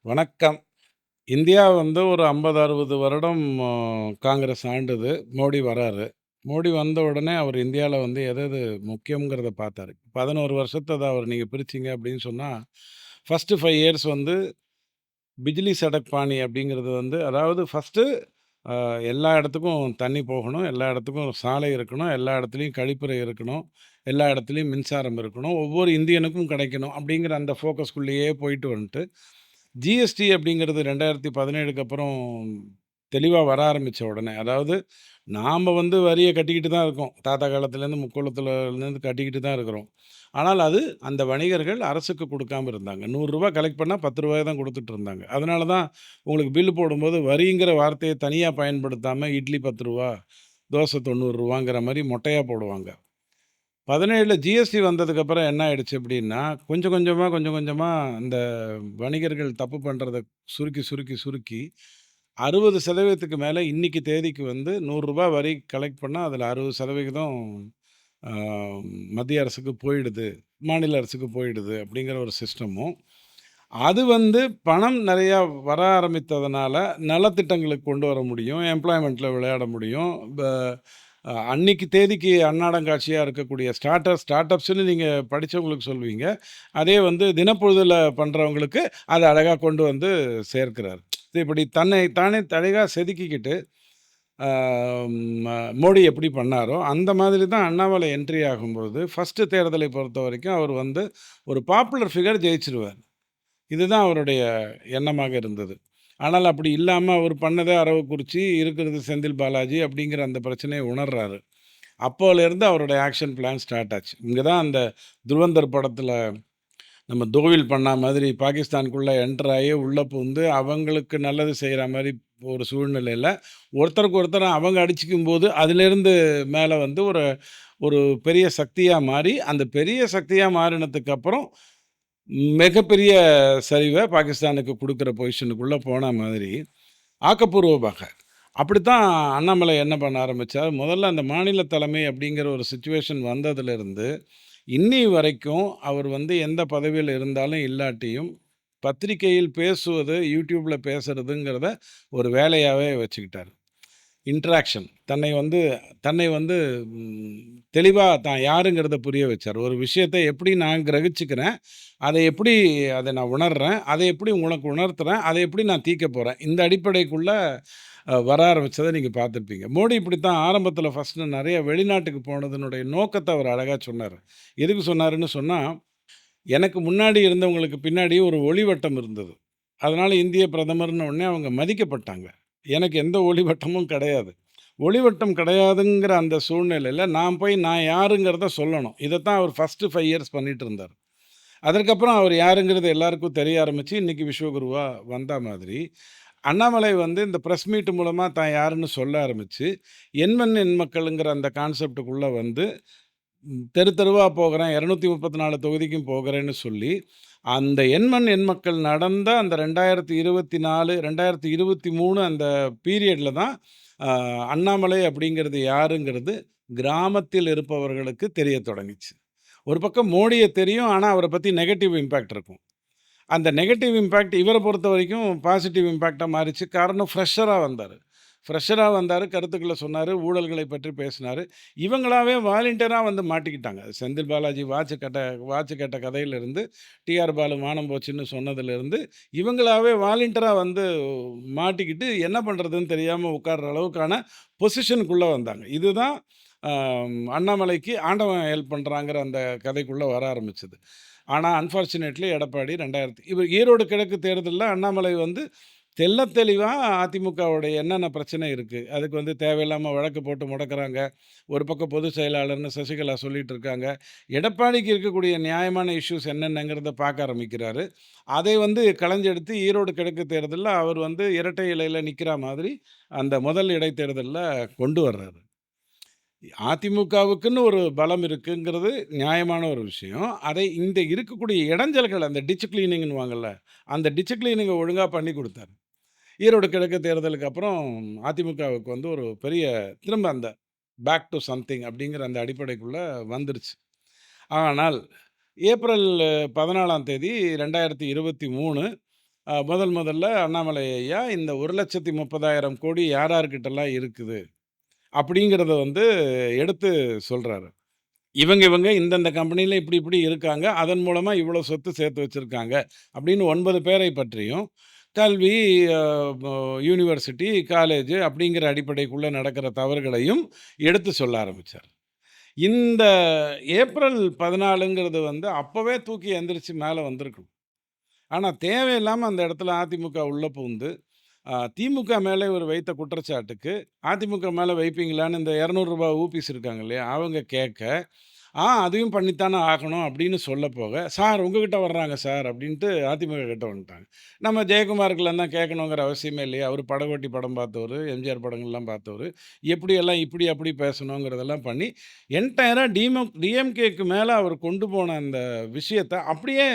வணக்கம். இந்தியா வந்து ஒரு 50, 60 வருடம் காங்கிரஸ் ஆண்டது. மோடி வராரு. மோடி வந்த உடனே அவர் இந்தியால வந்து எது எது முக்கியம்ங்கிறத பார்த்தாரு. 11 வருஷத்த அவர் நீங்க பிரிச்சீங்க அப்படின்னு சொன்னா, ஃபர்ஸ்ட்டு 5 இயர்ஸ் வந்து பிஜ்லி சடக் பாணி அப்படிங்கிறது வந்து அதாவது ஃபர்ஸ்ட்டு அ எல்லா இடத்துக்கும் தண்ணி போகணும். எல்லா இடத்துக்கும் சாலை இருக்கணும். எல்லா இடத்துலயும் கழிப்பறை இருக்கணும். எல்லா இடத்துலயும் மின்சாரம் இருக்கணும். ஒவ்வொரு இந்தியனுக்கும் கிடைக்கணும். அப்படிங்கிற அந்த ஃபோக்கஸ்குள்ளேயே போயிட்டு வந்துட்டு ஜிஎஸ்டி அப்படிங்கிறது 2017க்கு அப்புறம் தெளிவா வர ஆரம்பிச்ச உடனே, அதாவது நாம வந்து வரிய கட்டிக்கிட்டு தான் இருக்கோம். தாத்தா காலத்துலேருந்து, முற்காலத்துலருந்து கட்டிக்கிட்டு தான் இருக்கிறோம். ஆனால் அது அந்த வணிகர்கள் அரசுக்கு குடுக்காம இருந்தாங்க. ரூ. 100 கலெக்ட் பண்ணா ரூ. 10 தான் குடுத்துட்டு இருந்தாங்க. அதனால தான் உங்களுக்கு பில் போடும்போது வரிங்கிற வார்த்தைய தனியா பயன்படுத்தாம இட்லி ரூ. 10, தோசை ரூ. 90ங்கிற மாரி மொட்டையா போடுவாங்க. 17ல ஜிஎஸ்டி வந்ததுக்கப்புறம் என்ன ஆயிடுச்சு அப்படின்னா, கொஞ்சம் கொஞ்சமா இந்த வணிகர்கள் தப்பு பண்றத சுருக்கி, சுருக்கி, சுருக்கி 60% மேல இன்னைக்கு தேதிக்கு வந்து ரூ. 100 வரி கலெக்ட் பண்ணா, அதில 60% ஆ மத்திய அரசுக்கு போயிடுது. மாநில அரசுக்கு போயிடுது அப்படிங்கிற ஒரு சிஸ்டமும், அது வந்து பணம் நெறையா வர ஆரம்பித்ததுனால, நலத்திட்டங்களுக்கு கொண்டு வர முடியும். எம்ப்ளாய்மென்ட்ல விளையாட முடியும். அன்னைக்கு தேதிக்கு அன்னாடங்காட்சியா இருக்கக்கூடிய ஸ்டார்ட் அப்ஸ்ன்னு நீங்க படிச்சவங்களுக்கு சொல்லுவீங்க. அதே வந்து தினப்பொழுதுல பண்றவங்களுக்கு அத அழகா கொண்டு வந்து சேர்க்கிறார். இப்படி தன்னை தானே அழகா செதுக்கிக்கிட்டு, ஆ ம மோடி எப்படி பண்ணாரோ, அந்த மாதிரி தான் அண்ணாமலை என்ட்ரி ஆகும்போது, ஃபர்ஸ்ட்டு தேர்தலை பொறுத்தவரைக்கும் அவர் வந்து ஒரு பாப்புலர் ஃபிகர் ஜெயிச்சுருவார். இதுதான் அவருடைய எண்ணமாக இருந்தது. ஆனால் அப்படி இல்லாம அவர் பண்ணதே அரவக்குறிச்சி, இருக்கிறது செந்தில் பாலாஜி அப்படிங்கிற அந்த பிரச்சனைய உணர்றாரு. அப்போலேருந்து அவருடைய ஆக்ஷன் பிளான் ஸ்டார்ட் ஆச்சு. இங்க தான் அந்த துருவந்தர் படத்துல நம்ம தோவில் பண்ணா மாதிரி பாகிஸ்தானுக்குள்ள என்டர் ஆகி உள்ள புகுந்து அவங்களுக்கு நல்லது செய்ற மாரி ஒரு சூழ்நிலையில, ஒருத்தருக்கு ஒருத்தர் அவங்க அடிச்சுக்கும்போது, அதிலேருந்து மேல வந்து ஒரு ஒரு பெரிய சக்தியா மாறி, அந்த பெரிய சக்தியா மாறினதுக்கு அப்புறம் மிகப்பெரிய சரிவ பாகிஸ்தானுக்கு குடுக்குற பொசிஷனுக்குள்ள போன மாதிரி, ஆக்கப்பூர்வமாக. அப்படித்தான் அண்ணாமலை என்ன பண்ண ஆரம்பிச்சார், முதல்ல அந்த மாநில தலைமை அப்படிங்கிற ஒரு சிச்சுவேஷன் வந்ததிலிருந்து, இன்னி வரைக்கும் அவர் வந்து எந்த பதவியில இருந்தாலும் இல்லாட்டியும், பத்திரிக்கையில் பேசுவது, YouTubeல பேசுறதுங்கிறத ஒரு வேலையாவே வச்சுக்கிட்டாரு. இன்டராக்ஷன். தன்னை வந்து ம் தெளிவா தான் யாருங்கிறத புரிய வச்சார். ஒரு விஷயத்த எப்படி நான் கிரகிச்சுக்கிறேன், அத நான் உணர்றேன், அத எப்படி உனக்கு உணர்த்துறேன், அத எப்படி நான் தீர்க்கப் போறேன். இந்த அடிப்படைக்குள்ள வர ஆரம்பிச்சத நீங்க பார்த்திருப்பீங்க. மோடி இப்படித்தான் ஆரம்பத்தில ஃபர்ஸ்ட்டு நெறைய வெளிநாட்டுக்கு போனதனுடைய நோக்கத்த அவர் அழகா சொன்னாரு. எதுக்கு சொன்னாருன்னு சொன்னா, எனக்கு முன்னாடி இருந்தவங்களுக்கு பின்னாடி ஒரு ஒளிவட்டம் இருந்தது. அதனால இந்திய பிரதமர்ன உடனே அவங்க மதிக்கப்பட்டாங்க. எனக்கு எந்த ஒளிவட்டமும் கிடையாது. ஒளிவட்டம் கிடையாதுங்கிற அந்த சூழ்நிலையில, நான் யாருங்கிறத சொல்லணும். இதத்தான் அவர் ஃபர்ஸ்ட்டு 5 இயர்ஸ் பண்ணிட்டு இருந்தாரு. அதற்கப்புறம் அவர் யாருங்கிறது எல்லாருக்கும் தெரிய ஆரம்பிச்சு, இன்னைக்கு விஸ்வகுருவா வந்தா மாதிரி, அண்ணாமலை வந்து இந்த பிரஸ் மீட் மூலமா தான் யாருன்னு சொல்ல ஆரம்பிச்சு, எண்மண் எண் மக்கள்ங்கிற அந்த கான்செப்ட்டுக்குள்ள வந்து தெரு தெருவா போகிறேன், 234 தொகுதிக்கும் போகிறேன்னு சொல்லி, அந்த எண்மண் எண் மக்கள் நடந்த அந்த 2024, 2023 அந்த பீரியட்ல தான் அ அண்ணாமலை அப்படிங்கிறது யாருங்கிறது கிராமத்தில் இருப்பவர்களுக்கு தெரியத் தொடங்குச்சு. ஒரு பக்கம் மோடிய தெரியும். ஆனா, அவர பத்தி நெகட்டிவ் இம்பேக்ட் இருக்கும். அந்த நெகட்டிவ் இம்பேக்ட் இவர பொறுத்தவரைக்கும் பாசிட்டிவ் இம்பேக்ட்டா மாறிச்சு. காரணம் ஃப்ரெஷரா வந்தாரு. ஃப்ரெஷரா வந்தாரு, கருத்துக்கள சொன்னாரு, ஊழல்களை பற்றி பேசினாரு. இவங்களாவே வாலண்டியரா வந்து மாட்டிக்கிட்டாங்க. செந்தில் பாலாஜி வாட்ச் கேட்ட கதையிலிருந்து, டிஆர் பாலு மானம் போச்சுன்னு சொன்னதிலிருந்து, இவங்களாவே வாலண்டியரா வந்து மாட்டிக்கிட்டு என்ன பண்றதுன்னு தெரியாம உட்கார்ற அளவுக்கான பொசிஷனுக்குள்ள வந்தாங்க. இதுதான் அ அண்ணாமலைக்கு ஆண்டவன் ஹெல்ப் பண்றாங்கிற அந்த கதைக்குள்ள வர ஆரம்பிச்சது. ஆனா, அன்பார்ச்சுனேட்லி எடப்பாடி 2000 இவர் ஈரோடு கிழக்கு தேர்தல்ல அண்ணாமலை வந்து தெள்ளத் தெளிவா அதிமுகவுடைய என்னென்ன பிரச்சனை இருக்கு. அதுக்கு வந்து தேவையில்லாம வழக்கு போட்டு முடக்குறாங்க. ஒரு பக்கம் பொதுச் செயலாளர்ன்னு சசிகலா சொல்லிட்டு இருக்காங்க. எடப்பாடிக்கு இருக்கக்கூடிய நியாயமான இஷ்யூஸ் என்னென்னங்கிறத பார்க்க ஆரம்பிக்கிறாரு. அதை வந்து களைஞ்செடுத்து ஈரோடு கிழக்கு தேர்தல்ல அவர் வந்து இரட்டை இலையில நிக்கிறா மாதிரி அந்த முதல் இடைத்தேர்தல்ல கொண்டு வர்றாரு. அதிமுகவுக்குன்னு ஒரு பலம் இருக்குங்கிறது நியாயமான ஒரு விஷயம். அதை இந்த இருக்கக்கூடிய இடைஞ்சல்கள் அந்த டிட்ச் கிளீனிங்ன்னுவாங்கல்ல, அந்த டிட்ச் கிளீனிங்க ஒழுங்கா பண்ணி குடுத்தாரு. ஈரோடு கிழக்கு தேர்தலுக்கு அப்புறம் அதிமுகவுக்கு வந்து ஒரு பெரிய திரும்ப அந்த பேக் டூ சம்திங் அப்படிங்கிற அந்த அடிப்படைக்குள்ள வந்துருச்சு. ஆனால் ஏப்ரல் 14ஆம் தேதி 2023 முதல்ல அண்ணாமலை ஐயா இந்த 1,30,000 கோடி யார் யார்கிட்டலாம் இருக்குது அப்படிங்கிறத வந்து எடுத்து சொல்றாரு. இவங்க இந்தந்த கம்பெனில இப்படி இப்படி இருக்காங்க. அதன் மூலமா இவ்வளோ சொத்து சேர்த்து வச்சிருக்காங்க. அப்படின்னு 9 பேரை பற்றியும், கல்வி, அ ப யூனிவர்சிட்டி, காலேஜ் அப்படிங்கிற அடிப்படைக்குள்ள நடக்கிற தவறுகளையும் எடுத்து சொல்ல ஆரம்பிச்சார். இந்த ஏப்ரல் 14ங்கிறது வந்து அப்பவே தூக்கி எந்திரிச்சு மேல வந்திருக்கணும். ஆனா தேவையில்லாம அந்த இடத்துல அதிமுக உள்ள புகுந்து, திமுக மேலே இவர் வைத்த குற்றச்சாட்டுக்கு, அதிமுக மேல வைப்பீங்களான்னு இந்த ரூ. 200 ஊபிஸ் இருக்காங்க இல்லையா? அவங்க கேட்க, அதையும் பண்ணித்தானே ஆகணும் அப்படின்னு சொல்லப்போக, "சார் உங்ககிட்ட வர்றாங்க சார்" அப்படின்ட்டு அதிமுக கிட்ட வந்துட்டாங்க. நம்ம ஜெயக்குமாருக்குலாம் தான் கேட்கணுங்கிற அவசியமே இல்லையே. அவரு படகோட்டி படம் பார்த்தவரு, எம்ஜிஆர் படங்கள்லாம் பார்த்தவரு. எப்படியெல்லாம் இப்படி அப்படி பேசணுங்கிறதெல்லாம் பண்ணி, என்டையரா டிஎம்கேக்கு மேல அவர் கொண்டு போன அந்த விஷயத்த அப்படியே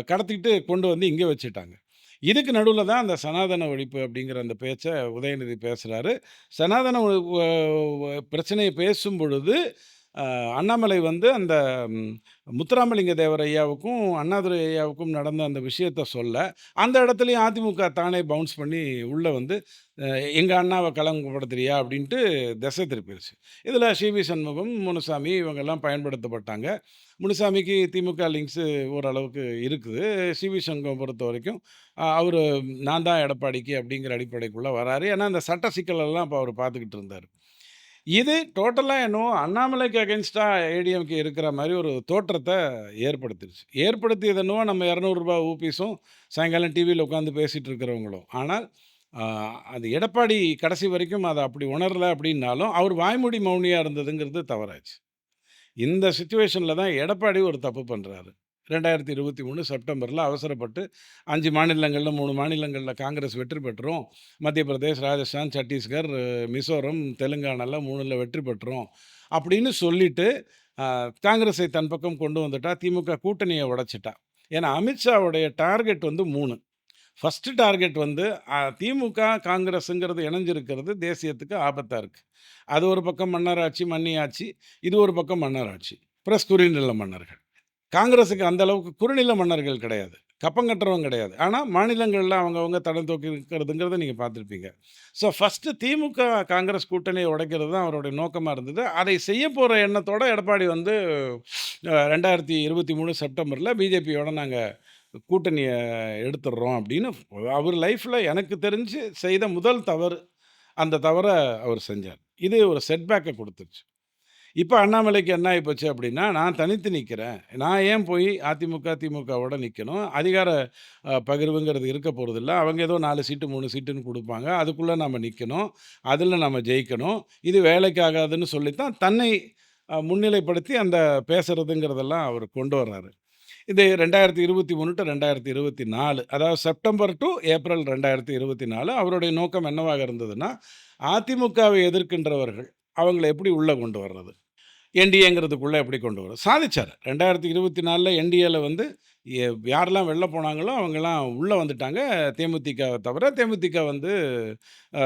கடத்திட்டு கொண்டு வந்து இங்க வச்சுட்டாங்க. இதுக்கு நடுவுல தான் அந்த சனாதன ஒழிப்பு அப்படிங்கிற அந்த பேச்ச உதயநிதி பேசுறாரு. சனாதன ஒ ஒ ஒ பிரச்சனைய பேசும்பொழுது, அ அண்ணாமலை வந்து அந்த ம் முத்துராமலிங்க தேவர் ஐயாவுக்கும், அண்ணாதுரை ஐயாவுக்கும் நடந்த அந்த விஷயத்த சொல்ல, அந்த இடத்துலயும் அதிமுக தானே பவுன்ஸ் பண்ணி உள்ள வந்து, அ "எங்க அண்ணாவ களங்கப்படுத்துறியா?" அப்படின்ட்டு திசை திருப்பிருச்சு. இதில சி.வி. சண்முகம், முனுசாமி இவங்கெல்லாம் பயன்படுத்தப்பட்டாங்க. முனுசாமிக்கு திமுக லிங்க்ஸு ஓரளவுக்கு இருக்குது. சி.வி. சண்முகம் பொறுத்தவரைக்கும், அவரு நான் தான் எடப்பாடிக்கு அப்படிங்கிற அடிப்படைக்குள்ள வராரு. ஏன்னா, அந்த சட்ட சிக்கலெல்லாம் அப்ப அவரு பார்த்துக்கிட்டு இருந்தாரு. இது டோட்டலா என்னவோ அண்ணாமலைக்கு அகைன்ஸ்டா ஏடிஎம்கே இருக்கிற மாரி ஒரு தோற்றத்த ஏற்படுத்திருச்சு. ஏற்படுத்தியது என்னவோ நம்ம ரூ. 200 ஊபிஸும், சாயங்காலம் டிவியில உட்காந்து பேசிட்டு இருக்கிறவங்களும். ஆனால், அ அது எடப்பாடி கடைசி வரைக்கும் அத அப்படி உணரல அப்படின்னாலும், அவர் வாய்மொழி மௌனியா இருந்ததுங்கிறது தவறாச்சு. இந்த சிச்சுவேஷன்ல தான் எடப்பாடி ஒரு தப்பு பண்றாரு. 2023 செப்டம்பர்ல அவசரப்பட்டு 5 மாநிலங்கள்ல 3 மாநிலங்கள்ல காங்கிரஸ் வெற்றி பெற்றோம். மத்திய பிரதேஷ், ராஜஸ்தான், சத்தீஸ்கர், மிசோரம், தெலுங்கானால 3ல வெற்றி பெற்றோம். அப்படின்னு சொல்லிட்டு, காங்கிரஸை தன் பக்கம் கொண்டு வந்துட்டா, திமுக கூட்டணிய உடைச்சுட்டா. ஏன்னா அமித்ஷாவுடைய டார்கெட் வந்து 3. ஃபர்ஸ்ட் டார்கெட் வந்து திமுக, காங்கிரஸ்ங்கிறது இணைஞ்சிருக்கிறது தேசியத்துக்கு ஆபத்தா இருக்கு. அது ஒரு பக்கம் மன்னராட்சி, மன்னியாட்சி. இது ஒரு பக்கம் மன்னராட்சி. பிளஸ் குறுநில மன்னர்கள். காங்கிரஸுக்கு அந்த அளவுக்கு குறுநில மன்னர்கள் கிடையாது. கப்பம் கட்டுறவங்க கிடையாது. ஆனா மாநிலங்கள்ல அவங்கவங்க தடம் தூக்கி இருக்கிறதுங்கிறத நீங்க பார்த்துருப்பீங்க. ஸோ ஃபர்ஸ்ட்டு திமுக, காங்கிரஸ் கூட்டணிய உடைக்கிறது தான் அவருடைய நோக்கமா இருந்தது. அதை செய்யப்போற எண்ணத்தோட எடப்பாடி வந்து 2023 செப்டம்பர்ல பிஜேபியோட நாங்க கூட்டணிய எடுத்துடுறோம் அப்படின்னு அவர் லைஃப்ல எனக்கு தெரிஞ்சு செய்த முதல் தவறு. அந்த தவற அவர் செஞ்சார். இது ஒரு செட்பேக்க குடுத்துருச்சு. இப்ப அண்ணாமலைக்கு என்ன ஆயிப்போச்சு அப்படின்னா, நான் தனித்து நிக்கிறேன். நான் ஏன் போய் அதிமுக, திமுகவோட நிக்கணும்? அதிகார பகிர்வுங்கிறது இருக்க போறதில்ல. அவங்க ஏதோ 4 சீட்டு, 3 சீட்டுன்னு குடுப்பாங்க. அதுக்குள்ள நம்ம நிக்கணும். அதுல நம்ம ஜெயிக்கணும். இது வேலைக்கு ஆகாதுன்னு சொல்லித்தான் தன்னை முன்னிலைப்படுத்தி அந்த பேசுறதுங்கிறதெல்லாம் அவர் கொண்டு வர்றாரு. இது 2023 டூ 2024 அதாவது செப்டம்பர் டூ ஏப்ரல் 2024 அவருடைய நோக்கம் என்னவாக இருந்ததுன்னா, அதிமுகவை எதிர்க்கின்றவர்கள், அவங்கள எப்படி உள்ள கொண்டு வர்றது? என்டிஏங்கிறதுக்குள்ள எப்படி கொண்டு வரும்? சாதிச்சாரு. 2024ல என்டிஏல வந்து யாரெல்லாம் வெளில போனாங்களோ, அவங்கலாம் உள்ள வந்துட்டாங்க. தேமுதிகவ தவிர. தேமுதிக வந்து அ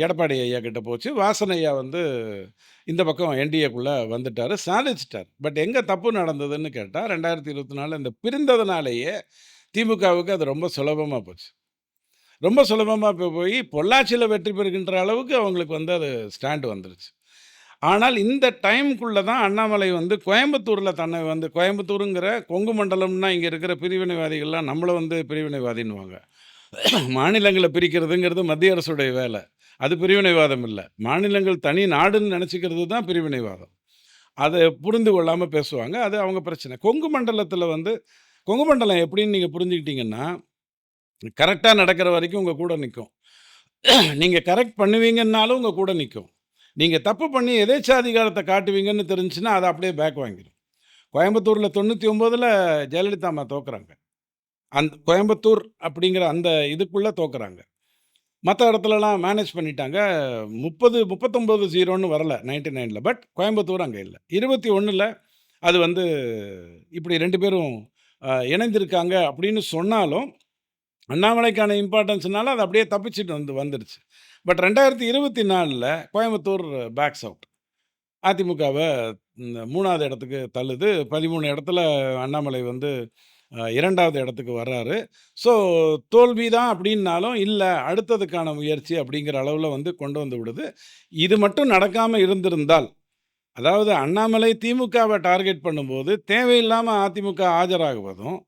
எடப்பாடி ஐயா கிட்ட போச்சு. வாசன் ஐயா வந்து இந்த பக்கம் என்டிஏக்குள்ள வந்துட்டாரு. சாதிச்சுட்டாரு. பட் எங்க தப்பு நடந்ததுன்னு கேட்டா, 2024 இந்த பிரிந்ததுனாலேயே திமுகவுக்கு அது ரொம்ப சுலபமா போச்சு. ரொம்ப சுலபமா போய் பொள்ளாச்சியில வெற்றி பெறுகின்ற அளவுக்கு அவங்களுக்கு வந்து அது ஸ்டாண்ட் வந்துருச்சு. ஆனால் இந்த டைம்க்குள்ள தான் அண்ணாமலை வந்து கோயம்புத்தூர்ல தன்னை வந்து கோயம்புத்தூருங்கிற கொங்கு மண்டலம்னா இங்க இருக்கிற பிரிவினைவாதிகள்லாம் நம்மள வந்து பிரிவினைவாதின்னுவாங்க. மாநிலங்கள பிரிக்கிறதுங்கிறது மத்திய அரசுடைய வேல. அது பிரிவினைவாதம் இல்ல. மாநிலங்கள் தனி நாடுன்னு நெனச்சுக்கிறது தான் பிரிவினைவாதம். அத புரிந்து கொள்ளாம பேசுவாங்க. அது அவங்க பிரச்சனை. கொங்கு மண்டலத்தில வந்து கொங்கு மண்டலம் எப்படின்னு நீங்க புரிஞ்சுக்கிட்டீங்கன்னா, கரெக்ட்டா நடக்கிற வரைக்கும் உங்க கூட நிக்கும். நீங்க கரெக்ட் பண்ணுவீங்கன்னாலும் உங்க கூட நிக்கும். நீங்க தப்பு பண்ணி எதேச்சாதிகாரத்த காட்டுவீங்கன்னு தெரிஞ்சுச்சுன்னா, அத அப்படியே பேக் வாங்கிரும். கோயம்புத்தூர்ல 99ல ஜெயலலிதா அம்மா தோக்குறாங்க. கோயம்புத்தூர் அப்படிங்கிற அந்த இதுக்குள்ள தோக்குறாங்க. மத்த இடத்துலலாம் மேனேஜ் பண்ணிட்டாங்க. 30 39-0ன்னு வரல 99ல. பட் கோயம்புத்தூர் அங்க இல்ல. 21ல அது வந்து இப்படி 2 பேரும் இணைந்திருக்காங்க அப்படின்னு சொன்னாலும், அண்ணாமலைக்கான இம்பார்ட்டன்ஸ்னால அது அப்படியே தப்பிச்சுட்டு வந்துருச்சு. பட் 2024ல கோயம்புத்தூர் பேக்ஸ் அவுட். அதிமுகவ 3வது இடத்துக்கு தள்ளுது. 13 இடத்துல அண்ணாமலை வந்து 2வது இடத்துக்கு வர்றாரு. ஸோ தோல்வி தான் அப்படின்னாலும், இல்ல அடுத்ததுக்கான முயற்சி அப்படிங்கிற அளவுல வந்து கொண்டு வந்து விடுது. இது மட்டும் நடக்காம இருந்திருந்தால், அதாவது அண்ணாமலை திமுகவ டார்கெட் பண்ணும்போது, தேவையில்லாம அதிமுக ஆஜராகுவதும்,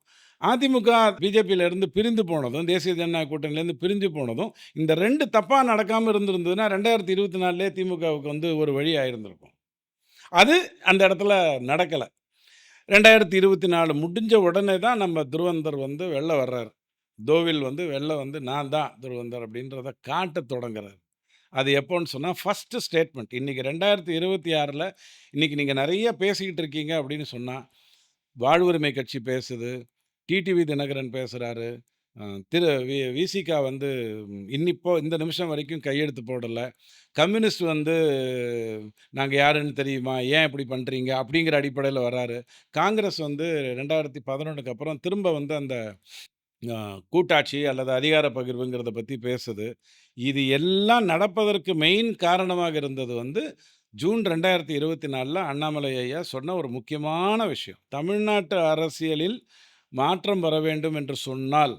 அதிமுக பிஜேபியிலிருந்து பிரிந்து போனதும், தேசிய ஜனநாயக கூட்டணியிலேருந்து பிரிஞ்சு போனதும், இந்த 2 தப்பா நடக்காம இருந்திருந்ததுன்னா, 2024லயே திமுகவுக்கு வந்து ஒரு வழி ஆயிருந்திருக்கும். அது அந்த இடத்துல நடக்கல. 2024 முடிஞ்ச உடனே தான் நம்ம துருவந்தர் வந்து வெளில வர்றாரு. தோவில் வந்து வெளில வந்து நான் தான் துருவந்தர் அப்படின்றத காட்டத் தொடங்குறாரு. அது எப்போன்னு சொன்னா, ஃபர்ஸ்ட்டு ஸ்டேட்மெண்ட். இன்னைக்கு 2026ல இன்னைக்கு நீங்க நெறைய பேசிக்கிட்டு இருக்கீங்க அப்படின்னு சொன்னா, வாழ்வுரிமை கட்சி பேசுது, டிடிவி தினகரன் பேசுறாரு, அ திரு விசிகா வந்து இன்னிப்போ இந்த நிமிஷம் வரைக்கும் கையெழுத்து போடல. கம்யூனிஸ்ட் வந்து நாங்க யாருன்னு தெரியுமா? ஏன் இப்படி பண்றீங்க? அப்படிங்கிற அடிப்படையில வராரு. காங்கிரஸ் வந்து 2011க்கு அப்புறம் திரும்ப வந்து அந்த அ கூட்டாட்சி அல்லது அதிகார பகிர்வுங்கிறத பத்தி பேசுது. இது எல்லாம் நடப்பதற்கு மெயின் காரணமாக இருந்தது வந்து, ஜூன் 2024ல அண்ணாமலை ஐயா சொன்ன ஒரு முக்கியமான விஷயம். தமிழ்நாட்டு அரசியலில் மாற்றம் வர வேண்டும் என்று சொன்னால்,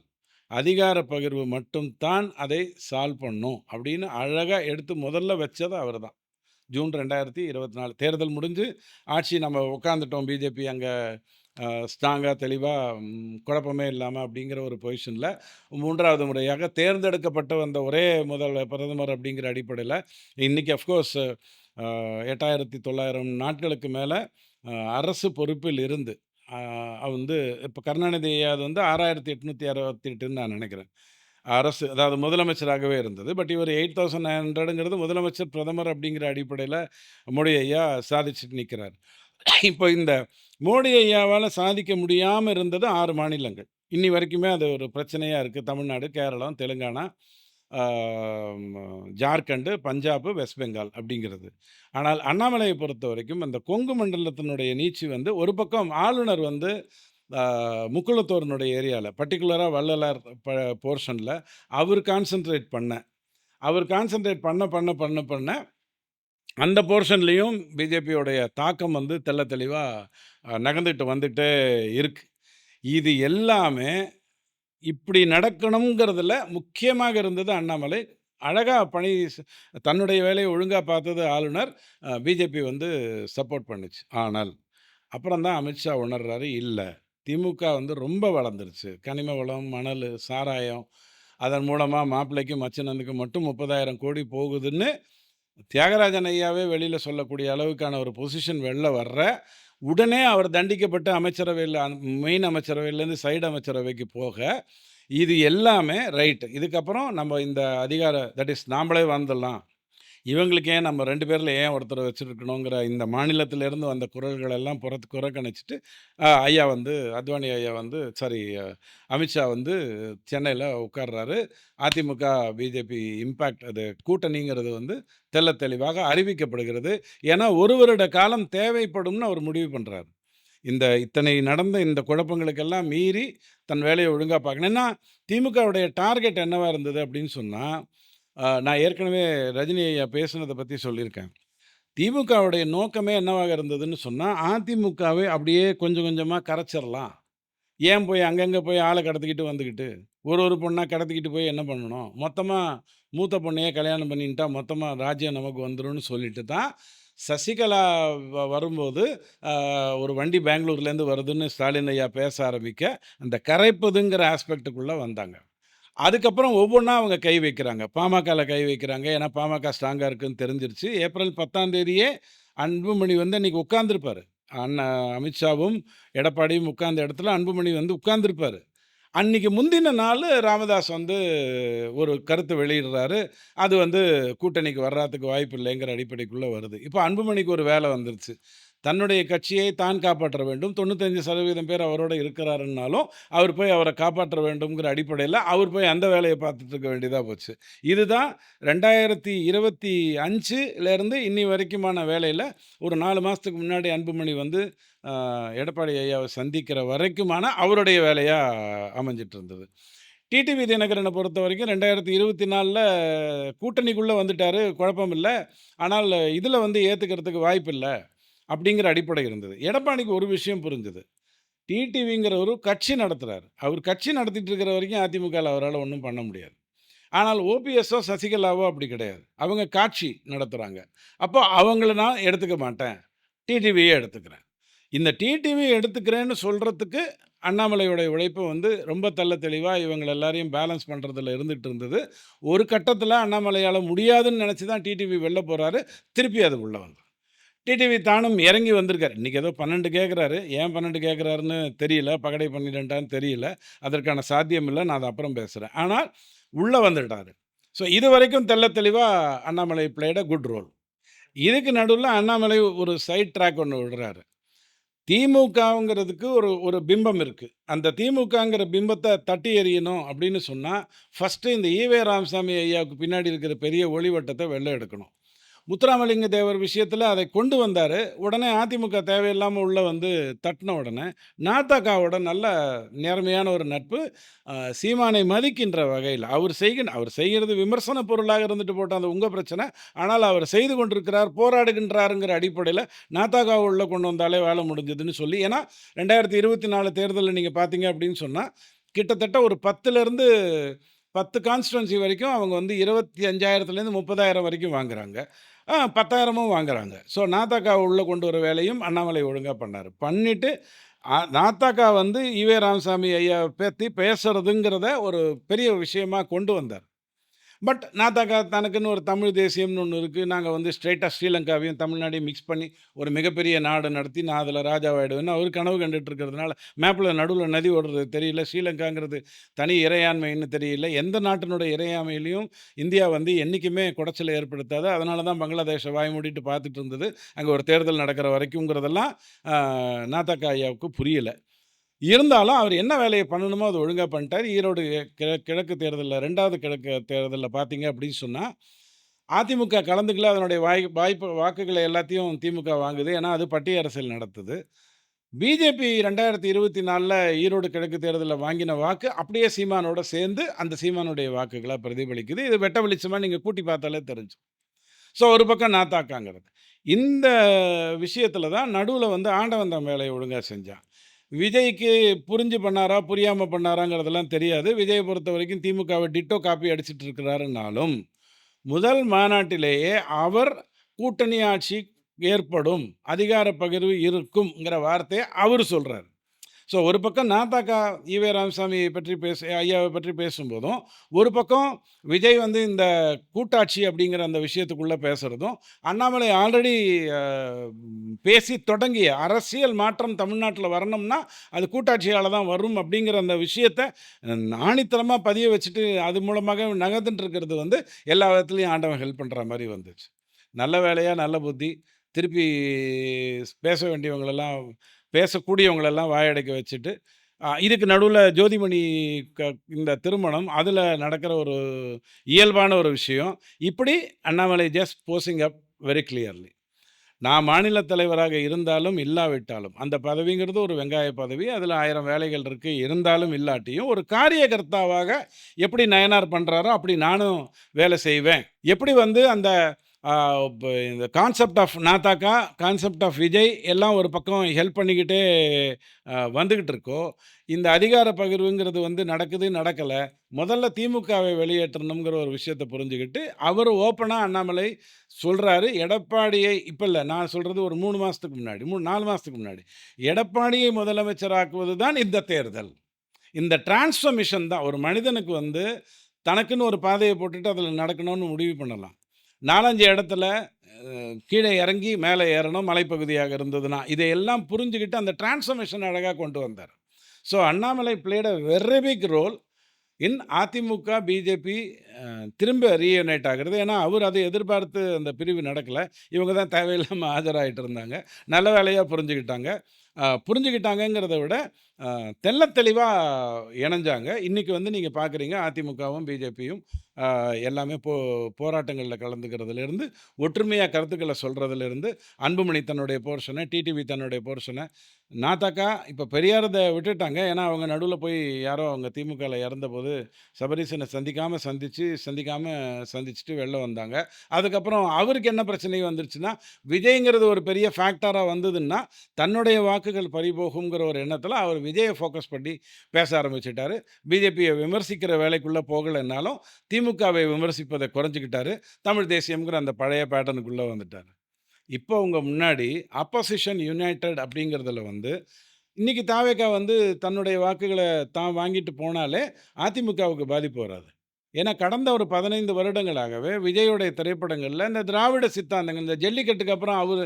அதிகார பகிர்வு மட்டும் தான் அதை சால்வ் பண்ணும். அப்படின்னு அழகா எடுத்து முதல்ல வச்சது அவர்தான். ஜூன் 2024 தேர்தல் முடிஞ்சு, ஆட்சி நம்ம உட்காந்துட்டோம். பிஜேபி அங்க ஸ்ட்ராங்கா, தெளிவா குழப்பமே இல்லாம அப்படிங்கிற ஒரு பொசிஷன்ல 3வது முறையாக தேர்ந்தெடுக்கப்பட்டு வந்த ஒரே பிரதமர் அப்படிங்கிற அடிப்படையில, இன்னைக்கு அஃப்கோர்ஸ் 8,900 நாட்களுக்கு மேல அரசு பொறுப்பில் இருந்து, அ வந்து இப்ப கருணாநிதி ஐயாவது வந்து 6,868ன்னு நான் நினைக்கிறேன். அரசு அதாவது முதலமைச்சராகவே இருந்தது. பட் இவர் 8,900ங்கிறது முதலமைச்சர், பிரதமர் அப்படிங்கிற அடிப்படையில மோடி ஐயா சாதிச்சுட்டு நிக்கிறார். இப்போ இந்த மோடி ஐயாவால சாதிக்க முடியாம இருந்தது 6 மாநிலங்கள். இன்னி வரைக்குமே அது ஒரு பிரச்சனையா இருக்கு. தமிழ்நாடு, கேரளம், தெலுங்கானா, ஆ ம ஜார்க்கண்டு, பஞ்சாப், வெஸ்ட் பெங்கால் அப்படிங்கிறது. ஆனால் அண்ணாமலையை பொறுத்தவரைக்கும் அந்த கொங்கு மண்டலத்தினுடைய நீட்சி வந்து ஒரு பக்கம் ஆளுநர் வந்து ஆ முக்குளத்தோர்னுடைய ஏரியால, பர்ட்டிகுலரா வள்ளலார் போர்ஷன்ல அவர் கான்சன்ட்ரேட் பண்ண, அவர் கான்சன்ட்ரேட் பண்ண அந்த போர்ஷன்லயும் பிஜேபியோடைய தாக்கம் வந்து தெள்ள தெளிவா நகர்ந்துட்டு வந்துட்டே இருக்கு. இது எல்லாமே இப்படி நடக்கணுங்கிறதுல முக்கியமாக இருந்தது அண்ணாமலை. அழகா தன்னுடைய வேலைய ஒழுங்கா பார்த்தது ஆளுநர். பிஜேபி வந்து சப்போர்ட் பண்ணுச்சு. ஆனால் அப்புறம் தான் அமித்ஷா உணர்றாரு, இல்ல திமுக வந்து ரொம்ப வளர்ந்துருச்சு. கனிம வளம், மணலு, சாராயம் அதன் மூலமா மாப்பிள்ளைக்கும், மச்சினனுக்கும் மட்டும் 30,000 கோடி போகுதுன்னு தியாகராஜன் ஐயாவே வெளியில சொல்லக்கூடிய அளவுக்கான ஒரு பொசிஷன் வெளில உடனே அவர் தண்டிக்கப்பட்டு அமைச்சரவையில மெயின் அமைச்சரவையிலேருந்து சைடு அமைச்சரவைக்கு போக, இது எல்லாமே ரைட். இதுக்கப்புறம் நம்ம இந்த தட் இஸ் நாமளே வந்துடலாம். இவங்களுக்கு ஏன் நம்ம 2 பேர்ல ஏன் ஒருத்தர வச்சிருக்கணுங்கிற இந்த மாநிலத்திலிருந்து வந்த குரல்கள் எல்லாம் புறக்கணிச்சுட்டு, ஐயா வந்து அத்வானி ஐயா வந்து சாரி அமித்ஷா வந்து சென்னையில உட்கார்றாரு. அதிமுக, பிஜேபி இம்பேக்ட் அது கூட்டணிங்கிறது வந்து தெள்ளத் தெளிவாக அறிவிக்கப்படுகிறது. ஏன்னா, 1 வருட காலம் தேவைப்படும்னு அவர் முடிவு பண்றாரு. இத்தனை நடந்த இந்த குழப்பங்களுக்கெல்லாம் மீறி தன் வேலைய ஒழுங்கா பார்க்கணும். ஏன்னா, திமுகவுடைய டார்கெட் என்னவா இருந்தது அப்படின்னு சொன்னா, நான் ஏற்கனவே ரஜினி ஐயா பேசுனத பத்தி சொல்லியிருக்கேன். திமுகவுடைய நோக்கமே என்னவாக இருந்ததுன்னு சொன்னா, அதிமுகவை அப்படியே கொஞ்சம் கொஞ்சமா கரைச்சிறலாம். ஏன் போய் அங்கங்க போய் ஆள கடத்திக்கிட்டு வந்துகிட்டு, ஒரு பொண்ணா கடத்திக்கிட்டு போய் என்ன பண்ணணும்? மொத்தமா மூத்த பொண்ணையே கல்யாணம் பண்ணின்ட்டா மொத்தமா ராஜ்யம் நமக்கு வந்துரும்னு சொல்லிட்டு தான், சசிகலா வரும்போது, அ ஒரு வண்டி பெங்களூர்லேருந்து வருதுன்னு ஸ்டாலின் ஐயா பேச ஆரம்பிக்க, அந்த கரைப்பதுங்கிற ஆஸ்பெக்ட்டுக்குள்ள வந்தாங்க. அதுக்கப்புறம் ஒவ்வொன்னா அவங்க கை வைக்கிறாங்க. பாமகல கை வைக்கிறாங்க. ஏன்னா, பாமக ஸ்ட்ராங்கா இருக்குன்னு தெரிஞ்சிருச்சு. ஏப்ரல் 10ஆம் தேதியே அன்புமணி வந்து அன்னைக்கு உட்கார்ந்திருப்பாரு. அமித்ஷாவும், எடப்பாடியும் உட்கார்ந்த இடத்துல அன்புமணி வந்து உட்கார்ந்திருப்பாரு. அன்னைக்கு முந்தின நாளு ராமதாஸ் வந்து ஒரு கருத்து வெளியிடுறாரு. அது வந்து கூட்டணிக்கு வர்றதுக்கு வாய்ப்பு இல்லைங்கிற அடிப்படைக்குள்ள வருது. இப்ப அன்புமணிக்கு ஒரு வேலை வந்துருச்சு. தன்னுடைய கட்சியை தான் காப்பாற்ற வேண்டும். 95% பேர் அவரோட இருக்கிறாருன்னாலும், அவர் போய் அவர காப்பாற்ற வேண்டும்ங்கிற அடிப்படையில, அவர் போய் அந்த வேலைய பார்த்துட்டு இருக்க வேண்டியதா போச்சு. இதுதான் 2025லேருந்து இன்னி வரைக்குமான வேலையில, ஒரு 4 மாசத்துக்கு முன்னாடி அன்புமணி வந்து எடப்பாடி ஐயாவ சந்திக்கிற வரைக்குமான அவருடைய வேலையா அமைஞ்சிட்டு இருந்தது. டிடிவி தினகரன பொறுத்தவரைக்கும் 2024ல கூட்டணிக்குள்ள வந்துட்டாரு, குழப்பம் இல்ல. ஆனால் இதுல வந்து ஏத்துக்கிறதுக்கு வாய்ப்பு இல்ல. அப்படிங்கிற அடிப்படை இருந்தது. எடப்பாடிக்கு ஒரு விஷயம் புரிஞ்சது. டிடிவிங்கிறவரு கட்சி நடத்துறாரு. அவர் கட்சி நடத்திட்டு இருக்கிற வரைக்கும் அதிமுகல அவரால ஒண்ணும் பண்ண முடியாது. ஆனால் ஓபிஎஸ்ஸோ, சசிகலாவோ அப்படி கிடையாது. அவங்க காட்சி நடத்துறாங்க. அப்போ அவங்கள நான் எடுத்துக்க மாட்டேன். டிடிவிய எடுத்துக்கிறேன். இந்த டிடிவி எடுத்துக்கிறேன்னு சொல்றதுக்கு அண்ணாமலையோட உழைப்பு வந்து ரொம்ப தெள்ளத் தெளிவா இவங்கள எல்லாரையும் பேலன்ஸ் பண்றதுல இருந்துட்டு இருந்தது. ஒரு கட்டத்தில அண்ணாமலையால முடியாதுன்னு நெனச்சு தான் டிடிவி வெளில போறாரு. திருப்பி அது உள்ள வந்தது. டிடிவி தானும் இறங்கி வந்திருக்காரு. இன்னைக்கு ஏதோ 12 கேட்குறாரு. ஏன் 12 கேட்குறாருன்னு தெரியல. பகடை 12ஆன்னு தெரியல. அதற்கான சாத்தியம் இல்ல. நான் அத அப்புறம் பேசுறேன். ஆனால் உள்ள வந்துட்டாரு. ஸோ இதுவரைக்கும் தெள்ளத் தெளிவா அண்ணாமலை பிளேயட் அ குட் ரோல். இதுக்கு நடுவுல அண்ணாமலை ஒரு சைட் ட்ராக் ஒண்ணு விடுறாரு. திமுகங்கிறதுக்கு ஒரு ஒரு பிம்பம் இருக்கு. அந்த திமுகங்கிற பிம்பத்த தட்டி எறியணும் அப்படின்னு சொன்னா, ஃபர்ஸ்ட்டு இந்த ஈவே ராமசாமி ஐயாவுக்கு பின்னாடி இருக்கிற பெரிய ஒளிவட்டத்த வெளில எடுக்கணும். முத்துராமலிங்க தேவர் விஷயத்துல அதை கொண்டு வந்தாரு. உடனே அதிமுக தேவையில்லாம உள்ள வந்து தட்டுன உடனே, நாதகாவோட நல்ல நேர்மையான ஒரு நட்பு. சீமானை மதிக்கின்ற வகையில அவர் செய்கிறது விமர்சன பொருளாக இருந்துட்டு போட்டும், அது உங்க பிரச்சனை. ஆனால் அவர் செய்து கொண்டிருக்கிறார், போராடுகின்றாருங்கிற அடிப்படையில நாதகாவ உள்ள கொண்டு வந்தாலே வேலை முடிஞ்சதுன்னு சொல்லி ஏன்னா 2024 தேர்தல்ல நீங்க பார்த்தீங்க அப்படின்னு சொன்னா, கிட்டத்தட்ட ஒரு 10லிருந்து 10 கான்ஸ்டிட்யூயன்சி வரைக்கும் அவங்க வந்து 25,000லேருந்து 30,000 வரைக்கும் வாங்குறாங்க. 10,000மும் வாங்குறாங்க. ஸோ நாதகாவ உள்ள கொண்டு வர வேலையும் அண்ணாமலை ஒழுங்கா பண்ணாரு. பண்ணிட்டு நாதகா வந்து ஈவே ராமசாமி ஐயாவ பத்தி பேசுறதுங்கிறத ஒரு பெரிய விஷயமா கொண்டு வந்தார். பட் நாதகா தனக்குன்னு ஒரு தமிழ் தேசியம்னு ஒண்ணு இருக்கு. நாங்க வந்து ஸ்ட்ரெய்ட்டா ஸ்ரீலங்காவையும், தமிழ்நாடையும் மிக்ஸ் பண்ணி ஒரு மிகப்பெரிய நாடு நடத்தி, நான் அதில ராஜாவாயிடுவேன்னு அவரு கனவு கண்டுட்டு இருக்கிறதுனால, மேப்ல நடுவுல நதி ஓடுறது தெரியல. ஸ்ரீலங்காங்கிறது தனி இறையாண்மைன்னு தெரியல. எந்த நாட்டினுடைய இறையாண்மையிலயும் இந்தியா வந்து என்னைக்குமே குடைச்சல ஏற்படுத்தாது. அதனால தான் பங்களாதேஷ வாய மூடிட்டு பார்த்துட்டு இருந்தது. அங்க ஒரு தேர்தல் நடக்கிற வரைக்கும்ங்கிறதெல்லாம் நாதகா ஐயாவுக்கு புரியல. இருந்தாலும் அவர் என்ன வேலைய பண்ணணுமோ அத ஒழுங்கா பண்ணிட்டாரு. ஈரோடு கிழக்கு தேர்தல்ல 2வது கிழக்கு தேர்தல்ல பார்த்தீங்க அப்படின்னு சொன்னா, அதிமுக கலந்துக்கல. அதனுடைய வாக்குகள எல்லாத்தையும் திமுக வாங்குது. ஏன்னா, அது பட்டிய அரசியல் நடத்துது. பிஜேபி 2024ல ஈரோடு கிழக்கு தேர்தல்ல வாங்கின வாக்கு அப்படியே சீமானோட சேர்ந்து, அந்த சீமானுடைய வாக்குகளா பிரதிபலிக்குது. இது வெட்ட வெளிச்சமா நீங்க கூட்டி பார்த்தாலே தெரிஞ்சுரும். ஸோ ஒரு பக்கம் நாத்தாக்காங்கிறது. இந்த விஷயத்தில தான் நடுவுல வந்து ஆண்டவன் தன் வேலைய ஒழுங்கா செஞ்சான். விஜய்க்கு புரிஞ்சு பண்ணாரா, புரியாம பண்ணாராங்கிறதெல்லாம் தெரியாது. விஜய பொறுத்தவரைக்கும் திமுகவ டிட்டோ காப்பி அடிச்சிட்டு இருக்கிறாருன்னாலும், முதல் மாநாட்டிலேயே அவர் கூட்டணி ஆட்சி ஏற்படும், அதிகார பகிர்வு இருக்கும்ங்கிற வார்த்தைய அவரு சொல்றாரு. ஸோ ஒரு பக்கம் நாத்தாக்கா ஈவே ராமசாமியை பற்றி ஐயாவை பற்றி பேசும்போதும், ஒரு பக்கம் விஜய் வந்து இந்த கூட்டாட்சி அப்படிங்கிற அந்த விஷயத்துக்குள்ள பேசுறதும், அண்ணாமலை ஆல்ரெடி அ பேசி தொடங்கிய அரசியல் மாற்றம் தமிழ்நாட்டில வரணும்னா, அது கூட்டாட்சியால தான் வரும் அப்படிங்கிற அந்த விஷயத்த ஆணித்தரமா பதிய வச்சுட்டு, அது மூலமாக நகர்ந்துட்டு இருக்கிறது வந்து எல்லா விதத்துலயும் ஆண்டவன் ஹெல்ப் பண்ற மாரி வந்துச்சு. நல்ல வேளையா, நல்ல புத்தி. திருப்பி பேச வேண்டியவங்களெல்லாம் பேசக்கூடியவங்களெல்லாம் வாயடைக்க வச்சுட்டு, இதுக்கு நடுவுல ஜோதிமணி க இந்த திருமணம், அதில நடக்கிற ஒரு இயல்பான ஒரு விஷயம். இப்படி Annamalai just posing up very clearly. நான் மாநில தலைவராக இருந்தாலும், இல்லாவிட்டாலும், அந்த பதவிங்கிறது ஒரு வெங்காய பதவி. அதில 1000 வேலைகள் இருக்கு. இருந்தாலும், இல்லாட்டியும் ஒரு காரியகர்த்தாவாக எப்படி நயனார் பண்றாரோ, அப்படி நானும் வேலை செய்வேன். எப்படி வந்து அந்த ஆ இந்த கான்செப்ட் ஆஃப் நாத்தாக்கா, கான்செப்ட் ஆஃப் விஜய் எல்லாம் ஒரு பக்கம் ஹெல்ப் பண்ணிக்கிட்டே வந்துகிட்டு இருக்கோ, இந்த அதிகார பகிர்வுங்கிறது வந்து நடக்குது, நடக்கல. முதல்ல திமுகவை வெளியேற்றணுங்கிற ஒரு விஷயத்த புரிஞ்சுகிட்டு, அவரு ஓப்பனா அண்ணாமலை சொல்றாரு. எடப்பாடியை இப்ப இல்ல, நான் சொல்றது ஒரு 3 மாசத்துக்கு முன்னாடி, 4 மாசத்துக்கு முன்னாடி. எடப்பாடியை முதலமைச்சராக்குவது தான் இந்த தேர்தல். இந்த டிரான்ஸ்ஃபர்மேஷன் தான் ஒரு மனிதனுக்கு வந்து தனக்குன்னு ஒரு பாதைய போட்டுட்டு அதில நடக்கணும்னு முடிவு பண்ணலாம். 4, 5 இடத்துல கீழ இறங்கி மேல ஏறணும், மலைப்பகுதியாக இருந்ததுன்னா. இதையெல்லாம் புரிஞ்சுகிட்டு அந்த டிரான்ஸ்ஃபர்மேஷன் அழகா கொண்டு வந்தார். So Annamalai played a very big role in AIADMK, BJP திரும்ப ரீயூனைட் ஆகுறது. ஏன்னா, அவர் அதை எதிர்பார்த்து அந்த பிரிவு நடக்கல. இவங்க தான் தேவையில்லாம ஆஜராயிட்டு இருந்தாங்க. நல்ல வேளையா புரிஞ்சுக்கிட்டாங்க. புரிஞ்சுக்கிட்டாங்கங்கிறத விட தெள்ளத் தெளிவா இணஞ்சாங்க. இன்னைக்கு வந்து நீங்க பார்க்குறீங்க அதிமுகவும், பிஜேபியும் அ எல்லாமே போராட்டங்கள்ல கலந்துக்கிறதுலேருந்து, ஒற்றுமையா கருத்துக்கள சொல்றதுலேருந்து, அன்புமணி தன்னுடைய போர்ஷன, டிடிவி தன்னுடைய போர்ஷன, நாத்தாக்கா இப்ப பெரியாரத விட்டுட்டாங்க. ஏன்னா, அவங்க நடுவுல போய் யாரோ அவங்க திமுகல இறந்தபோது, சபரீசன சந்திக்காம சந்திச்சுட்டு வெளில வந்தாங்க. அதுக்கப்புறம் அவருக்கு என்ன பிரச்சனை வந்துருச்சுன்னா, விஜய்ங்கிறது ஒரு பெரிய ஃபேக்டரா வந்ததுன்னா, தன்னுடைய வாக்குகள் பறிபோகுங்கிற ஒரு எண்ணத்தில அவர் விஜய ஃபோக்கஸ் பண்ணி பேச ஆரம்பிச்சுட்டாரு. பிஜேபிய விமர்சிக்கிற வேலைக்குள்ள போகலன்னாலும், திமுகவை விமர்சிப்பத குறைச்சுக்கிட்டாரு. தமிழ் தேசியம்ங்கிற அந்த பழைய பேட்டர்னுக்குள்ள வந்துட்டாரு. இப்போ உங்க முன்னாடி அப்போசிஷன் யுனைட்டட் அப்படிங்கிறதுல வந்து, இன்னைக்கு தாவேகா வந்து தன்னுடைய வாக்குகள தான் வாங்கிட்டு போனாலே, அதிமுகவுக்கு பாதிப்பு வராது. ஏன்னா, கடந்த ஒரு 15 வருடங்களாகவே விஜயுடைய திரைப்படங்கள்ல இந்த திராவிட சித்தாந்தங்கள், இந்த ஜல்லிக்கட்டுக்கு அப்புறம் அவரு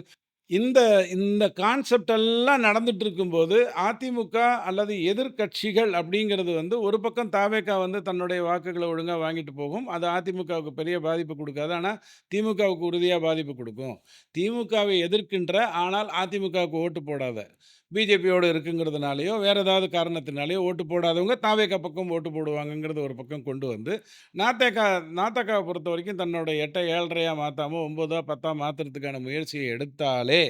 இந்த இந்த கான்செப்ட் எல்லாம் நடந்துட்டு இருக்கும்போது, அதிமுக அல்லது எதிர்க்கட்சிகள் அப்படிங்கிறது வந்து ஒரு பக்கம் தாவேகா வந்து தன்னுடைய வாக்குகள ஒழுங்கா வாங்கிட்டு போகும். அது அதிமுகவுக்கு பெரிய பாதிப்பு குடுக்காது. ஆனா, திமுகவுக்கு உறுதியா பாதிப்பு குடுக்கும். திமுகவை எதிர்க்கின்ற, ஆனால் அதிமுகவுக்கு ஓட்டு போடாத, பிஜேபியோட இருக்குங்கிறதுனாலயோ, வேற ஏதாவது காரணத்தினாலயோ ஓட்டு போடாதவங்க தாவேகா பக்கம் ஓட்டு போடுவாங்கங்கிறத ஒரு பக்கம் கொண்டு வந்து, நாத்தேகா நாத்தகாவ பொறுத்தவரைக்கும் தன்னோட 8 7.5 மாத்தாம 9 10 மாத்துறதுக்கான முயற்சிய எடுத்தாலே,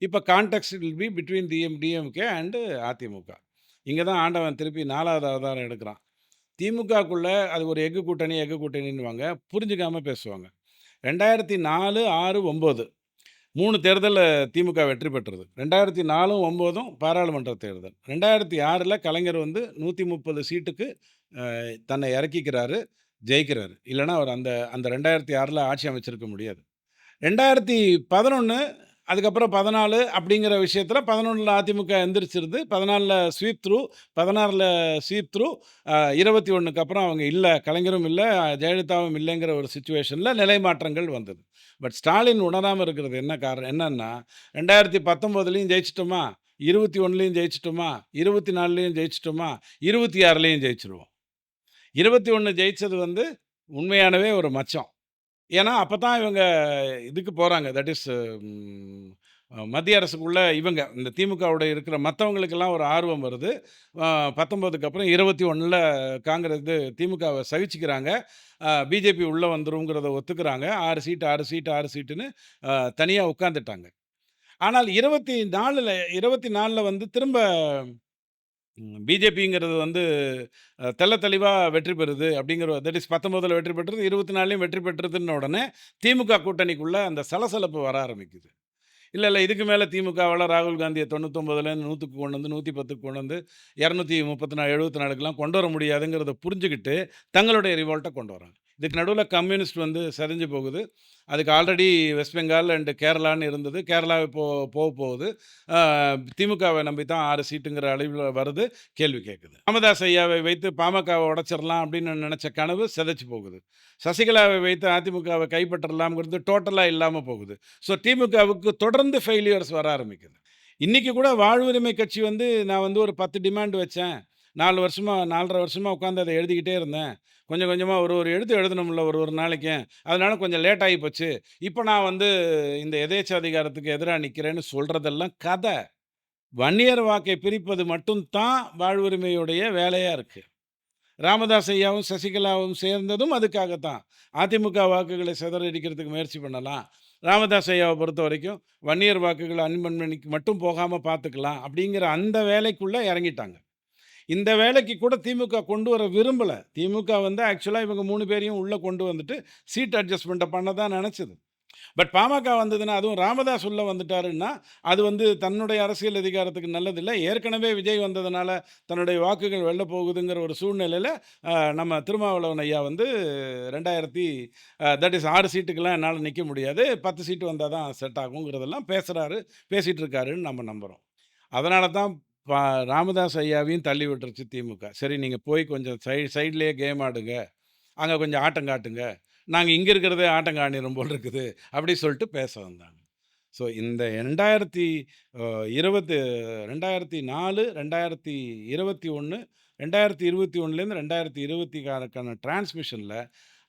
இப்ப context will be between DMK and AIADMK. இங்க தான் ஆண்டவன் திருப்பி 4வது அவதாரம் எடுக்குறான். திமுகக்குள்ள அது ஒரு எஃகு கூட்டணின்னுவாங்க. புரிஞ்சுக்காம பேசுவாங்க. 2004, 6, 9 3 தேர்தல்ல திமுக வெற்றி பெற்றது. 2004ம் 9ம் பாராளுமன்ற தேர்தல். 2006ல கலைஞர் வந்து 130 சீட்டுக்கு தன்னை இறக்கிக்கிறாரு, ஜெயிக்கிறாரு. இல்லன்னா அவர் அந்த அந்த 2006ல ஆட்சி அமைச்சிருக்க முடியாது. 2011 அதுக்கப்புறம் 14 அப்படிங்கிற விஷயத்தில 11ல அதிமுக எந்திரிச்சிருது. 14ல ஸ்வீப் த்ரூ, 16ல ஸ்வீப் த்ரூ, 21க்கு அப்புறம் அவங்க இல்ல. கலைஞரும் இல்ல, ஜெயலலிதாவும் இல்லைங்கிற ஒரு சிச்சுவேஷன்ல நிலை மாற்றங்கள் வந்தது. பட் ஸ்டாலின் உணராம இருக்கிறது என்ன காரணம் என்னன்னா, 2019லயும் ஜெயிச்சுட்டோமா, 21லயும் ஜெயிச்சுட்டோமா, 24லயும் ஜெயிச்சுட்டோமா, 26லயும் ஜெயிச்சுருவோம். 21 ஜெயிச்சது வந்து உண்மையானவே ஒரு மச்சம். ஏன்னா, அப்பதான் இவங்க இதுக்கு போறாங்க. தட் இஸ் ம் மத்திய அரசுக்குள்ள இவங்க இந்த திமுகவோட இருக்கிற மத்தவங்களுக்கெல்லாம் ஒரு ஆர்வம் வருது. அ 19க்கு அப்புறம் 21ல காங்கிரஸ் திமுகவ சகிச்சுக்கிறாங்க. பிஜேபி உள்ள வந்துருங்கிறத ஒத்துக்கிறாங்க. 6 சீட், 6 சீட், 6 சீட்டுன்னு தனியா உட்காந்துட்டாங்க. ஆனால் 24ல வந்து திரும்ப பிஜேபிங்கிறது வந்து தெள்ள தெளிவா வெற்றி பெறுது அப்படிங்கிற தட் இஸ் 19ல வெற்றி பெற்றது, 24லயும் வெற்றி பெற்றதுன்ன உடனே, திமுக கூட்டணிக்குள்ள அந்த சலசலப்பு வர ஆரம்பிக்குது. இல்ல, இதுக்கு மேல திமுகவால ராகுல் காந்திய 99லேருந்து 100க்கு கொண்டு வந்து 110க்கு கொண்டு வந்து 234, 74க்குலாம் கொண்டு வர முடியாதுங்கிறத புரிஞ்சுகிட்டு, தங்களுடைய ரிவோல்ட்ட கொண்டு வராங்க. இதுக்கு நடுவுல கம்யூனிஸ்ட் வந்து சரிஞ்சு போகுது. அதுக்கு ஆல்ரெடி வெஸ்ட் பெங்கால் அண்ட் கேரளான்னு இருந்தது. கேரளா இப்போ போகுது. அ திமுகவ நம்பி தான் 6 சீட்டுங்கிற அளவில வருது. கேள்வி கேட்குது. ராமதாஸ் ஐயாவை வைத்து பாமகவ உடைச்சிரலாம் அப்படின்னு நெனச்ச கனவு சிதைச்சு போகுது. சசிகலாவை வைத்து அதிமுகவ கைப்பற்றலாம்ங்கிறது டோட்டலா இல்லாம போகுது. ஸோ திமுகவுக்கு தொடர்ந்து ஃபெயிலியர்ஸ் வர ஆரம்பிக்குது. இன்னைக்கு கூட வாழ்வுரிமை கட்சி வந்து நான் வந்து ஒரு 10 டிமாண்ட் வச்சேன். 4 வருஷமா 4 1/2 வருஷமா உட்காந்து அத எழுதிக்கிட்டே இருந்தேன். கொஞ்சம் கொஞ்சமா ஒரு ஒரு எழுத்து எழுதணும்ல ஒரு ஒரு நாளைக்கு. அதனால கொஞ்சம் லேட் ஆகி போச்சு. இப்ப நான் வந்து இந்த எதேச்சாதிகாரத்துக்கு எதிரா நிக்கிறேன்னு சொல்றதெல்லாம் கத. வன்னியர் வாக்கை பிரிப்பது மட்டும் தான் வாழ்வுரிமையுடைய வேலையா இருக்கு. ராமதாஸ் ஐயாவும், சசிகலாவும் சேர்ந்ததும் அதுக்காகத்தான். அதிமுக வாக்குகளை சிதறடிக்கிறதுக்கு முயற்சி பண்ணலாம். ராமதாஸ் ஐயாவ பொறுத்தவரைக்கும், வன்னியர் வாக்குகள் அன்புமணிக்கு மட்டும் போகாம பார்த்துக்கலாம். அப்படிங்கிற அந்த வேலைக்குள்ள இறங்கிட்டாங்க. இந்த வேலைக்கு கூட திமுக கொண்டு வர விரும்பல. திமுக வந்து ஆக்சுவலா இவங்க 3 பேரையும் உள்ள கொண்டு வந்துட்டு, சீட் அட்ஜஸ்ட்மென்ட்ட பண்ண தான் நெனச்சது. பட் பாமக வந்ததுன்னா, அதுவும் ராமதாஸ் உள்ள வந்துட்டாருன்னா, அது வந்து தன்னுடைய அரசியல் அதிகாரத்துக்கு நல்லதில்ல. ஏற்கனவே விஜய் வந்ததுனால, தன்னுடைய வாக்குகள் வெளில போகுதுங்கிற ஒரு சூழ்நிலையில, நம்ம திருமாவளவன் ஐயா வந்து 2000 தட் இஸ் 6 சீட்டுக்கெல்லாம் என்னால நிக்க முடியாது. 10 சீட்டு வந்தா தான் செட் ஆகுங்கிறதெல்லாம் பேசுறாரு, பேசிட்டு இருக்காருன்னு நம்ம நம்புறோம். அதனால தான் ப ராமதாஸ் ஐயாவையும் தள்ளி விட்டுருச்சு திமுக. சரி நீங்க போய் கொஞ்சம் சைட்லயே கேம் ஆடுங்க. அங்க கொஞ்சம் ஆட்டம் காட்டுங்க. நாங்க இங்க இருக்கிறதே ஆட்டம் காணிரும் போல இருக்குது. அப்படி சொல்லிட்டு பேச வந்தாங்க. ஸோ இந்த 2020 2004, 2021, 2021லேருந்து 2020க்கான டிரான்ஸ்மிஷன்ல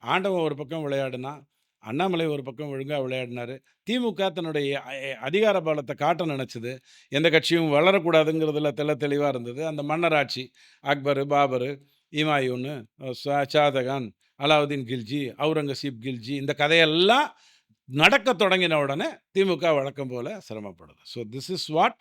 ஆண்டவன் ஒரு பக்கம் விளையாடுனான். அண்ணாமலை ஒரு பக்கம் ஒழுங்கா விளையாடினாரு. திமுக தன்னுடைய அதிகார பலத்த காட்ட நெனச்சது. எந்த கட்சியும் வளரக்கூடாதுங்கிறதுல தெளிவா இருந்தது. அந்த மன்னராட்சி அக்பரு, பாபரு, இமாயூனு, ஷாஜகான் அலாவுதீன் கில்ஜி, அவுரங்கசீப் கில்ஜி இந்த கதையெல்லாம் நடக்கத் தொடங்கின உடனே திமுக வழக்கம் போல சிரமப்படுது. So this is what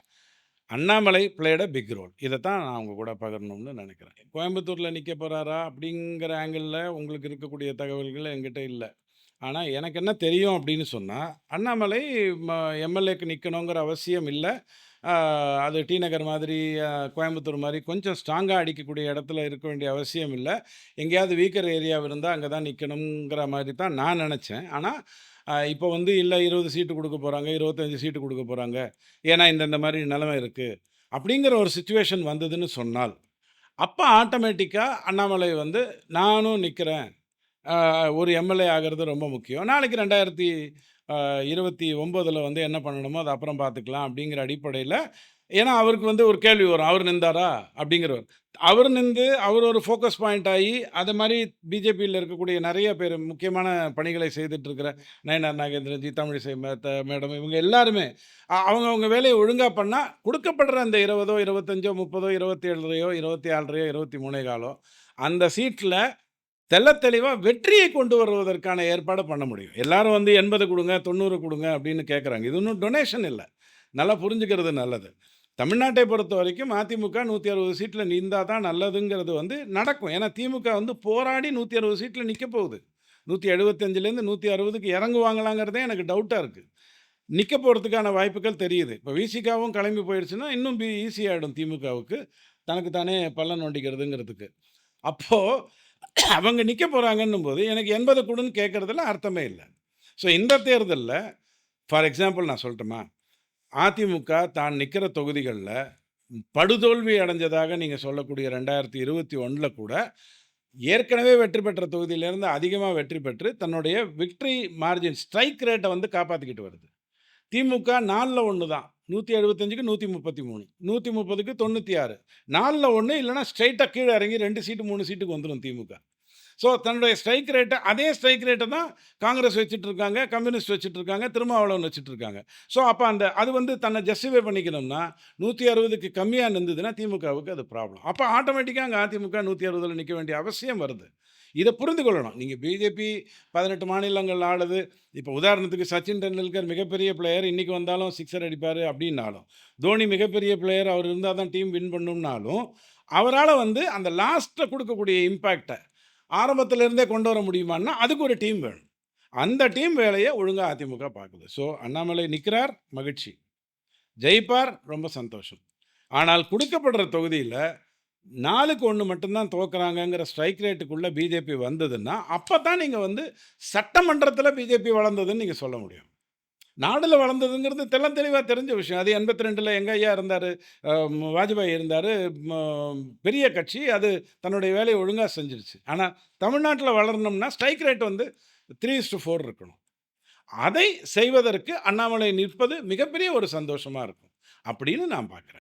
Annamalai played a big role. இதத்தான் நான் உங்க கூட பகிரணும்னு நினைக்கிறேன். கோயம்புத்தூர்ல நிக்க போறாரா? அப்படிங்கிற ஆங்கிள்ல உங்களுக்கு இருக்கக்கூடிய தகவல்கள் என்கிட்ட இல்ல. ஆனா எனக்கு என்ன தெரியும் அப்படின்னு சொன்னா, அண்ணாமலை ம எம்எல்ஏக்கு நிக்கணுங்கிற அவசியம் இல்ல. அ அது டி நகர் மாதிரி, கோயம்புத்தூர் மாரி கொஞ்சம் ஸ்ட்ராங்கா அடிக்கக்கூடிய இடத்துல இருக்க வேண்டிய அவசியம் இல்ல. எங்கேயாவது வீக்கர் ஏரியா இருந்தா அங்க தான் நிக்கணுங்கிற மாரி தான் நான் நெனச்சேன். ஆனா, இப்போ வந்து இல்ல 20 சீட்டு குடுக்க போறாங்க, 25 சீட்டு குடுக்க போறாங்க. ஏன்னா, இந்த மாரி நிலைமை இருக்கு. அப்படிங்கிற ஒரு சிச்சுவேஷன் வந்ததுன்னு சொன்னால், அப்ப ஆட்டோமேட்டிக்கா அண்ணாமலை வந்து நானும் நிக்கிறேன். ஒரு எம்எல்ஏ ஆகுறது ரொம்ப முக்கியம். நாளைக்கு 2029ல வந்து என்ன பண்ணணுமோ, அத அப்புறம் பார்த்துக்கலாம் அப்படிங்கிற அடிப்படையில ஏன்னா அவருக்கு வந்து ஒரு கேள்வி வரும். அவர் நின்றாரா? அப்படிங்கிறவர். அவர் நின்று, அவர் ஒரு ஃபோக்கஸ் பாயிண்ட் ஆயி, அது மாரி பிஜேபியில இருக்கக்கூடிய நெறைய பேர் முக்கியமான பணிகளை செய்துட்டு இருக்கிற நயினார் நாகேந்திரன்ஜி, தமிழிசை மேடம் இவங்க எல்லாருமே அவங்கவங்க வேலைய ஒழுங்கா பண்ணா, குடுக்கப்படுற அந்த 20ஓ, 25ஓ, 30ஓ, 27 24 23 அந்த சீட்ல தெள்ளத் தெளிவா வெற்றியை கொண்டு வருவதற்கான ஏற்பாட பண்ண முடியும். எல்லாரும் வந்து 80 குடுங்க, 90 குடுங்க அப்படின்னு கேட்குறாங்க. இது ஒண்ணும் டொனேஷன் இல்ல. நல்லா புரிஞ்சுக்கிறது நல்லது. தமிழ்நாட்டை பொறுத்தவரைக்கும் அதிமுக 160 சீட்ல நின்றா தான் நல்லதுங்கிறது வந்து நடக்கும். ஏன்னா திமுக வந்து போராடி 160 சீட்ல நிக்க போகுது. 175லேருந்து 160க்கு இறங்குவாங்களாங்கிறதே எனக்கு டவுட்டா இருக்கு. நிக்க போறதுக்கான வாய்ப்புகள் தெரியுது. இப்ப விசிகாவும் கிளம்பி போயிடுச்சுன்னா, இன்னும் ஈஸி ஆயிடும் திமுகவுக்கு. தனக்கு தானே பல்ல நோண்டிக்கிறதுங்கிறதுக்கு. அப்போ அவங்க நிக்க போறாங்கன்னும்போது, எனக்கு 80 குடுன்னு கேட்கறதுல அர்த்தமே இல்ல. ஸோ இந்த தேர்தல்ல ஃபார் எக்ஸாம்பிள் நான் சொல்லட்டுமா? அதிமுக தான் நிக்கிற தொகுதிகள்ல படுதோல்வி அடைஞ்சதாக நீங்க சொல்லக்கூடிய 2021ல கூட, ஏற்கனவே வெற்றி பெற்ற தொகுதியிலிருந்து அதிகமா வெற்றி பெற்று, தன்னுடைய விக்டரி மார்ஜின் ஸ்ட்ரைக் ரேட்ட வந்து காப்பாத்திக்கிட்டு வருது. திமுக 4ல 1 தான். 175க்கு 133, 130க்கு 96. 4ல 1 இல்லன்னா ஸ்ட்ரெய்ட்டா கீழ இறங்கி 2 சீட்டு, 3 சீட்டுக்கு வந்துரும் திமுக. ஸோ தன்னுடைய ஸ்ட்ரைக் ரேட்ட அதே ஸ்ட்ரைக் ரேட்ட தான் காங்கிரஸ் வச்சுட்டு இருக்காங்க, கம்யூனிஸ்ட் வச்சுட்டு இருக்காங்க, திருமாவளவன் வச்சுட்டு இருக்காங்க. ஸோ அப்ப அது வந்து தன்னை ஜஸ்டிஃபை பண்ணிக்கணும்னா, 160க்கு கம்மியா இருந்ததுன்னா திமுகவுக்கு அது ப்ராப்ளம். அப்ப ஆட்டோமேட்டிக்கா அங்க அதிமுக 160ல நிக்க வேண்டிய அவசியம் வருது. இத புரிந்து கொள்ளணும். நீங்க பிஜேபி 18 மாநிலங்கள் ஆளுது. இப்ப உதாரணத்துக்கு சச்சின் டெண்டுல்கர் மிகப்பெரிய பிளேயர். இன்னைக்கு வந்தாலும் சிக்ஸர் அடிப்பாரு அப்டின்னாலும், தோனி மிகப்பெரிய பிளேயர். அவர் இருந்தா தான் டீம் வின் பண்ணும்னாலும், அவரால வந்து அந்த லாஸ்ட்ல குடுக்கக்கூடிய இம்பாக்ட்ட ஆரம்பத்துல இருந்தே கொண்டு வர முடியுமான்னா, அதுக்கு ஒரு டீம் வேணும். அந்த டீம் வேலைய ஒழுங்கா அதிமுக பாக்குது. ஸோ அண்ணாமலை நிக்கிறார், மகிழ்ச்சி. ஜெயிப்பார், ரொம்ப சந்தோஷம். ஆனால் குடுக்கப்படுற தொகுதியில 4க்கு 1 மட்டும் தான் தோக்குறாங்கங்கிற ஸ்ட்ரைக் ரேட்டுக்குள்ள பிஜேபி வந்ததுன்னா, அப்பதான் நீங்க வந்து சட்டமன்றத்தில பிஜேபி வளர்ந்ததுன்னு நீங்க சொல்ல முடியும். நாடுல வளர்ந்ததுங்கிறது தெள்ளத் தெளிவா தெரிஞ்ச விஷயம். அது 82ல எங்க ஐயா இருந்தாரு, வாஜ்பாய் இருந்தாரு. ம பெரிய கட்சி. அது தன்னுடைய வேலைய ஒழுங்கா செஞ்சுருச்சு. ஆனா தமிழ்நாட்டுல வளரணும்னா ஸ்ட்ரைக் ரேட் வந்து 3:4 இருக்கணும். அதை செய்வதற்கு அண்ணாமலை நிற்பது மிகப்பெரிய ஒரு சந்தோஷமா இருக்கும். அப்படின்னு நான் பார்க்கிறேன்.